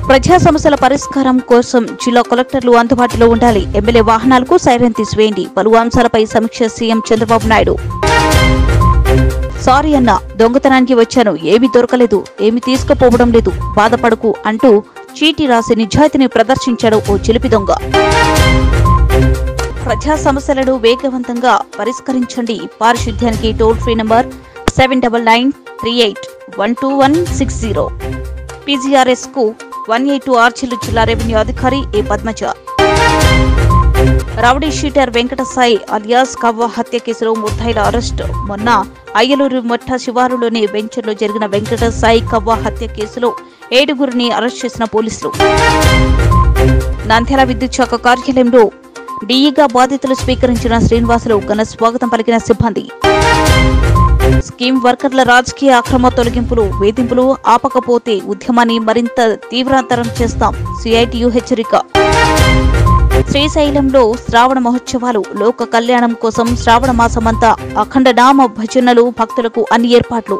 ప్రజా సమస్యల పరిష్కారం కోసం జిల్లా కలెక్టర్లు అందుబాటులో ఉండాలి. ఎమ్మెల్యే వాహనాలకు సైరన్ తీసివేయండి. పలు అంశాలపై సమీక్ష సీఎం చంద్రబాబు నాయుడు. సారీ అన్న, దొంగతనానికి వచ్చాను, ఏమీ దొరకలేదు, ఏమీ తీసుకుపోవడం లేదు, బాధపడకు అంటూ చీటీ రాసి నిజాయితీని ప్రదర్శించాడు ఓ చిలిపి దొంగ. ప్రజా సమస్యలను వేగవంతంగా పరిష్కరించండి. పారిశుద్ధ్యానికి టోల్ ఫ్రీ నంబర్ 7993812160. పీజీఆర్ఎస్ కు 182 ఆర్చిలు జిల్లా రెవెన్యూ అధికారి A Padmaja. Rowdy sheeter Venkata Sai alias Kavva హత్య కేసులో ముద్దాయిల అరెస్టు. మొన్న అయ్యలూరు మొట్ట శివారులోని వెంచర్లో జరిగిన వెంకట సాయి కవ్వ హత్య కేసులో 7గురిని అరెస్ట్ చేసిన పోలీసులు. నంద్యాల విద్యుత్ శాఖ కార్యాలయంలో డీఈగా బాధితులు స్వీకరించిన శ్రీనివాసులు ఘన స్వాగతం పలికిన సిబ్బంది. స్కీమ్ వర్కర్ల రాజకీయ అక్రమ తొలగింపులు, వేధింపులు ఆపకపోతే ఉద్యమాన్ని మరింత తీవ్రతరం చేస్తాం. సిఐటియు హెచ్చరిక. శ్రీశైలంలో శ్రావణ మహోత్సవాలు, లోక కళ్యాణం కోసం శ్రావణ మాసమంతా అఖండ నామ భజనలు, భక్తులకు అన్ని ఏర్పాట్లు.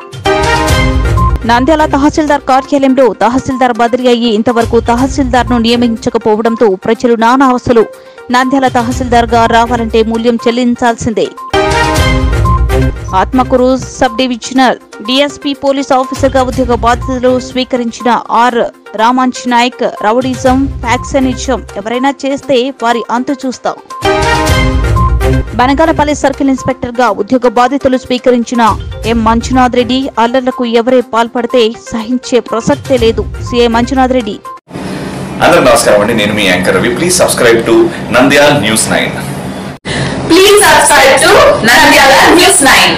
నంద్యాల తహసీల్దార్ కార్యాలయంలో తహసీల్దార్ బదిలీ అయ్యి ఇంతవరకు తహసీల్దార్ ను నియమించకపోవడంతో ప్రజలు నానా అవస్థలు. నంద్యాల తహసీల్దార్ గా రావాలంటే మూల్యం చెల్లించాల్సిందే. Atmakur sub divisional DSP police officer గా ఉద్యోగ బాధ్యతలు స్వీకరించిన R Ramanj Naik. Rowdyism, factionism ఎవరైనా చేస్తే వారి అంతు చూస్తాం. బనగానపల్లి సర్కిల్ ఇన్స్పెక్టర్ గా ఉద్యోగ బాధ్యతలు స్వీకరించిన ఎం మంజునాథ్ రెడ్డి. అల్లర్లకు ఎవరే పాల్పడితే సహించే ప్రసక్తే లేదు. సిఐ మంజునాథ్ రెడ్డి. అందరూ నమస్కారం అండి, నేను మీ anchor Ravi. Please subscribe to Nandyal news 9. Please subscribe to Nandyala News 9.